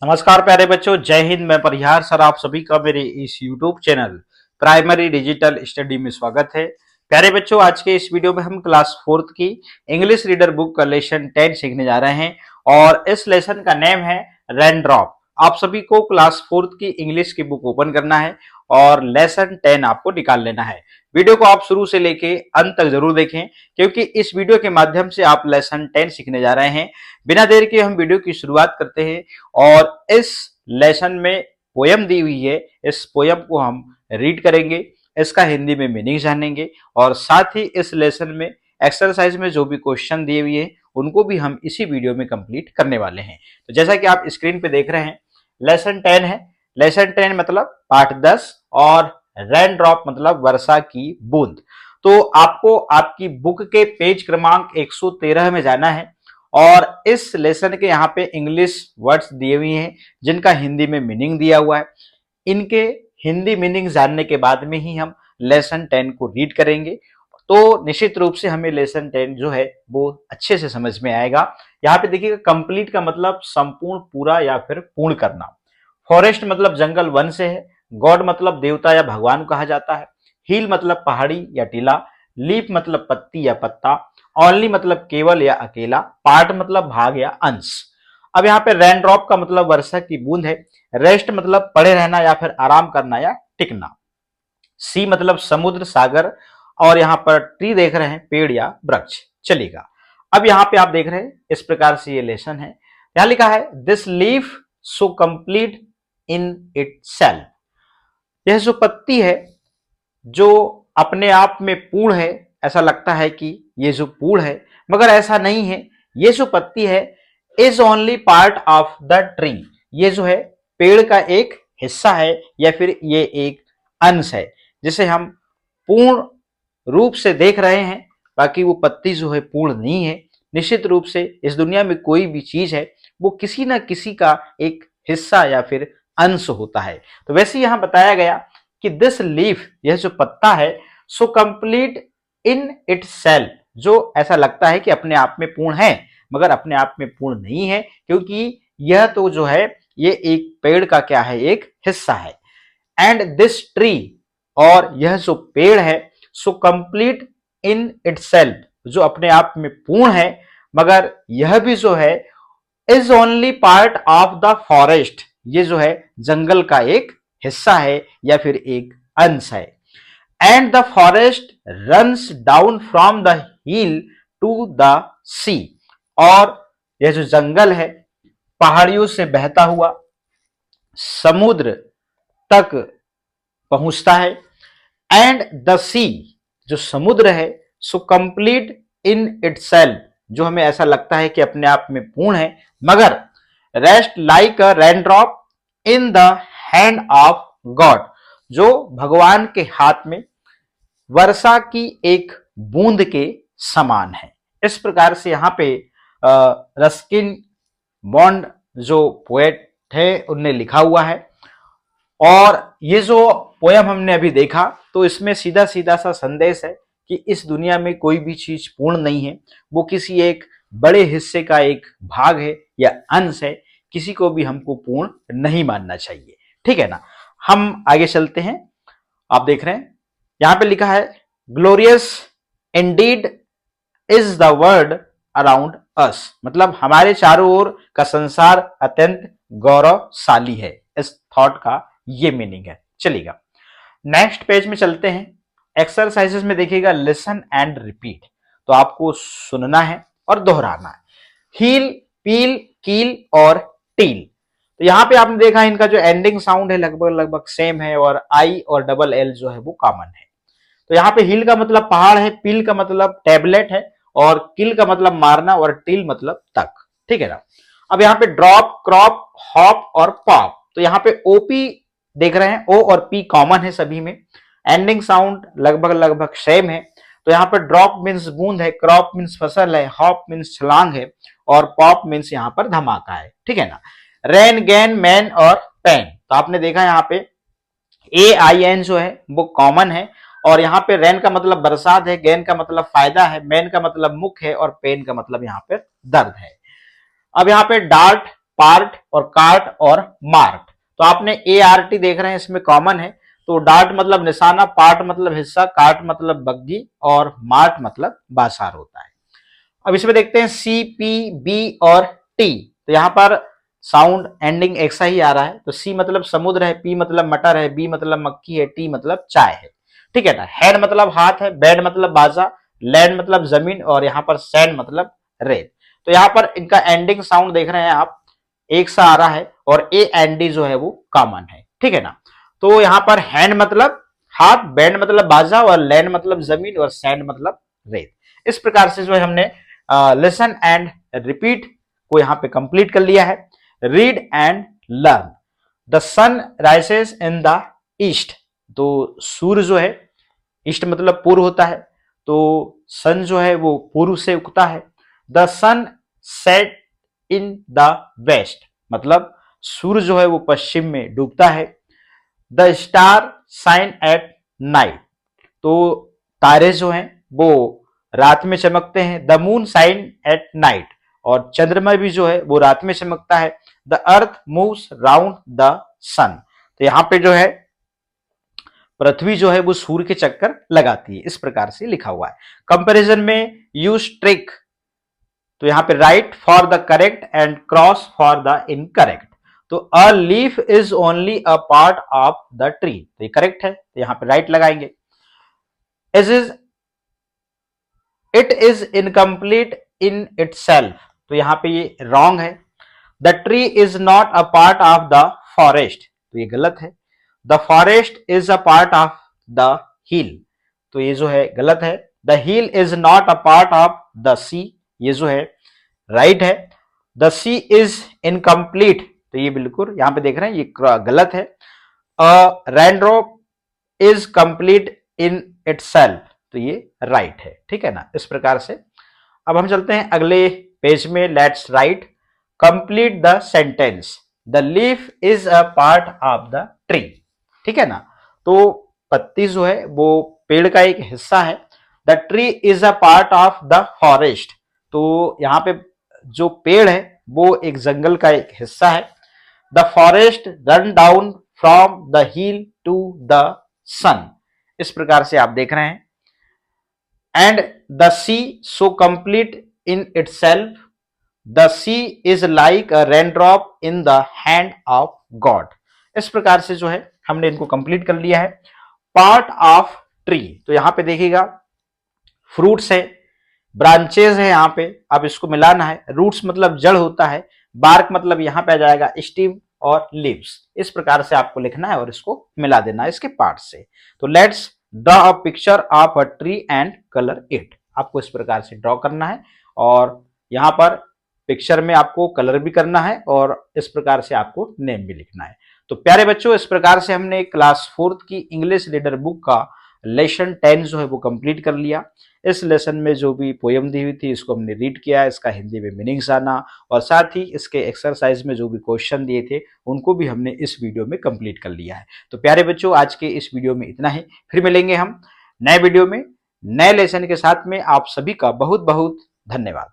नमस्कार प्यारे बच्चों, जय हिंद। मैं परिहार सर आप सभी का मेरे इस YouTube channel primary digital study में स्वागत है। प्यारे बच्चों, आज के इस वीडियो में हम क्लास 4th की इंग्लिश रीडर बुक का लेसन 10 सीखने जा रहे हैं और इस लेसन का नेम है रेन ड्रॉप। आप सभी को क्लास 4th की इंग्लिश की बुक ओपन करना है और लेसन 10 आपको निकाल लेना है। वीडियो को आप शुरू से लेके अंत तक जरूर देखें, क्योंकि इस वीडियो के माध्यम से आप लेसन 10 सीखने जा रहे हैं। बिना देर के हम वीडियो की शुरुआत करते हैं और इस लेसन में पोयम दी हुई है, इस पोयम को हम रीड करेंगे, इसका हिंदी में मीनिंग जानेंगे और साथ ही इस लेसन में एक्सरसाइज में जो भी क्वेश्चन दिए हुए हैं उनको भी हम इसी वीडियो में कंप्लीट करने वाले हैं। तो जैसा कि आप स्क्रीन पे देख रहे हैं, लेसन 10 है। लेसन 10 मतलब पाठ 10 और रेन ड्रॉप मतलब वर्षा की बूंद। तो आपको आपकी बुक के पेज क्रमांक 113 में जाना है और इस लेसन के यहाँ पे इंग्लिश वर्ड्स दिए हुए हैं जिनका हिंदी में मीनिंग दिया हुआ है। इनके हिंदी मीनिंग जानने के बाद में ही हम लेसन 10 को रीड करेंगे, तो निश्चित रूप से हमें लेसन 10 जो है वो अच्छे से समझ में आएगा। यहाँ पे देखिएगा, कंप्लीट का मतलब संपूर्ण, पूरा या फिर पूर्ण करना। फॉरेस्ट मतलब जंगल, वन से है। गॉड मतलब देवता या भगवान कहा जाता है। हिल मतलब पहाड़ी या टीला। लीफ मतलब पत्ती या पत्ता। ओनली मतलब केवल या अकेला। पार्ट मतलब भाग या अंश। अब यहाँ पे रेन ड्रॉप का मतलब वर्षा की बूंद है। रेस्ट मतलब पड़े रहना या फिर आराम करना या टिकना। सी मतलब समुद्र, सागर। और यहाँ पर ट्री देख रहे हैं, पेड़ या वृक्ष। चलेगा, अब यहाँ पे आप देख रहे हैं इस प्रकार से ये लेसन है। यहाँ लिखा है this leaf so complete in it self. यह जो पत्ती है जो अपने आप में पूर्ण है, ऐसा लगता है कि ये जो पूर्ण है, मगर ऐसा नहीं है। ये जो पत्ती है is only part of the tree. ये जो है पेड़ का एक हिस्सा है या फिर ये एक अंश है जिसे हम पूर्ण रूप से देख रहे हैं, बाकी वो पत्ती जो है पूर्ण नहीं है। निश्चित रूप से इस दुनिया में कोई भी चीज है वो किसी ना किसी का एक हिस्सा या फिर अंश होता है। तो वैसे यहां बताया गया कि दिस लीफ, यह जो पत्ता है, सो कंप्लीट इन इट सेल्फ, जो ऐसा लगता है कि अपने आप में पूर्ण है मगर अपने आप में पूर्ण नहीं है, क्योंकि यह तो जो है ये एक पेड़ का क्या है, एक हिस्सा है। एंड दिस ट्री, और यह जो पेड़ है, सो कंप्लीट इन इट सेल्फ, जो अपने आप में पूर्ण है, मगर यह भी जो है is only part of the forest, ये जो है जंगल का एक हिस्सा है या फिर एक अंश है। And the forest runs down from the hill to the sea, और यह जो जंगल है पहाड़ियों से बहता हुआ समुद्र तक पहुंचता है। एंड द सी, जो समुद्र है, सो कंप्लीट इन इटसेल्फ, जो हमें ऐसा लगता है कि अपने आप में पूर्ण है, मगर rest like a rain drop in the hand of God, जो भगवान के हाथ में वर्षा की एक बूंद के समान है। इस प्रकार से यहाँ पे रस्किन बॉन्ड जो पोएट है उनने लिखा हुआ है। और ये जो पोयम हमने अभी देखा तो इसमें सीधा सीधा सा संदेश है कि इस दुनिया में कोई भी चीज पूर्ण नहीं है, वो किसी एक बड़े हिस्से का एक भाग है या अंश है। किसी को भी हमको पूर्ण नहीं मानना चाहिए, ठीक है ना। हम आगे चलते हैं। आप देख रहे हैं यहां पे लिखा है glorious Indeed is the world around us, मतलब हमारे चारों ओर का संसार अत्यंत गौरवशाली है। इस थॉट का ये मीनिंग है। चलिएगा नेक्स्ट पेज में चलते हैं। एक्सरसाइजेस में देखिएगा लिसन एंड रिपीट, तो आपको सुनना है और दोहराना है। हील, पील, कील और टील, तो यहां पे आपने देखा इनका जो एंडिंग साउंड है लगभग लगभग सेम है और आई और डबल एल जो है वो कॉमन है। तो यहाँ पे हिल का मतलब पहाड़ है, पील का मतलब टेबलेट है और किल का मतलब मारना और टील मतलब तक, ठीक है ना। अब यहाँ पे ड्रॉप, क्रॉप, हॉप और पॉप, तो यहाँ पे ओपी देख रहे हैं, ओ और पी कॉमन है सभी में। एंडिंग साउंड लगभग लगभग सेम है। तो यहाँ पर ड्रॉप मीन्स बूंद है, क्रॉप मीन्स फसल है, हॉप मीन्स छलांग है और पॉप मीन्स यहाँ पर धमाका है, ठीक है ना। रेन, गैन, मैन और पेन, तो आपने देखा यहाँ पे ए आई एन जो है वो कॉमन है और यहाँ पे रेन का मतलब बरसात है, गैन का मतलब फायदा है, मैन का मतलब मुख है और पेन का मतलब यहाँ पे दर्द है। अब यहाँ पे डार्ट, पार्ट और कार्ट और मार्ट। तो आपने ART देख रहे हैं, इसमें कॉमन है। तो डार्ट मतलब निशाना, पार्ट मतलब हिस्सा, कार्ट मतलब बग्गी और मार्ट मतलब बाजार होता है। अब इसमें देखते हैं CPB और T। तो यहां पर साउंड एंडिंग एक सा ही आ रहा है। तो C मतलब समुद्र है, P मतलब मटर है, B मतलब मक्खी है, T मतलब चाय है। ठीक है ना। हैंड मतलब हाथ है, बेड मतलब बाजा, लैंड मतलब जमीन और यहाँ पर सैंड मतलब रेत। तो यहाँ पर इनका एंडिंग साउंड देख रहे हैं आप, एक सा आ रहा है और A&D जो है वो कॉमन है। ठीक है ना। तो यहाँ पर हैंड मतलब हाथ, बैंड मतलब बाजा और लैंड मतलब जमीन और सैंड मतलब रेत। इस प्रकार से जो है हमने लिसन एंड रिपीट को यहाँ पे कंप्लीट कर लिया है। Read and learn. The sun rises in the east. तो सूर्य जो है, ईस्ट मतलब पूर्व होता है, तो सन जो है वो पूर्व से उगता है। The sun set in the west, मतलब सूर्य जो है वो पश्चिम में डूबता है। The star shine at night. तो तारे जो हैं वो रात में चमकते हैं। The moon shine at night. और चंद्रमा भी जो है वो रात में चमकता है। The earth moves round the sun. तो यहां पे जो है पृथ्वी जो है वो सूर्य के चक्कर लगाती है। इस प्रकार से लिखा हुआ है। कंपैरिजन में यूज ट्रिक। तो यहां पे right for the correct and cross for the incorrect. तो a leaf is only a part of the tree. तो ये करेक्ट है, तो यहां पे राइट लगाएंगे। It is incomplete in itself. तो यहां पे ये रॉन्ग है। The tree is not a part of the forest. तो ये गलत है। The forest is a part of the hill. तो ये जो है गलत है। The hill is not a part of the sea. ये जो है राइट है। The sea is incomplete. तो ये बिल्कुल यहां पे देख रहे हैं ये गलत है। Raindrop is complete in itself. तो ये राइट है। ठीक है ना। इस प्रकार से अब हम चलते हैं अगले पेज में। Let's write complete the sentence. The leaf is a part of the tree. ठीक है ना। तो पत्ती जो है वो पेड़ का एक हिस्सा है। The tree is a part of the forest. तो यहां पे जो पेड़ है वो एक जंगल का एक हिस्सा है। The forest run down from the hill to the sun. इस प्रकार से आप देख रहे हैं। And the sea so complete in itself. The sea is like a raindrop in the hand of God. इस प्रकार से जो है हमने इनको कंप्लीट कर लिया है। Part of tree. तो यहां पे देखिएगा फ्रूट्स है, ब्रांचेज है यहां पे, अब इसको मिलाना है। रूट्स मतलब जड़ होता है। बार्क मतलब यहां पे आ जाएगा स्टीम और लीव्स। इस प्रकार से आपको लिखना है और इसको मिला देना है इसके पार्ट से। तो let's draw a picture of a tree and colour it. आपको इस प्रकार से ड्रॉ करना है और यहां पर पिक्चर में आपको कलर भी करना है और इस प्रकार से आपको नेम भी लिखना है। तो प्यारे बच्चों, इस प्रकार से हमने क्लास 4th की इंग्लिश रीडर बुक का लेसन 10 जो है वो कंप्लीट कर लिया। इस लेसन में जो भी पोयम दी हुई थी इसको हमने रीड किया, इसका हिंदी में मीनिंग जाना और साथ ही इसके एक्सरसाइज में जो भी क्वेश्चन दिए थे उनको भी हमने इस वीडियो में कंप्लीट कर लिया है। तो प्यारे बच्चों, आज के इस वीडियो में इतना ही। फिर मिलेंगे हम नए वीडियो में नए लेसन के साथ में। आप सभी का बहुत बहुत धन्यवाद।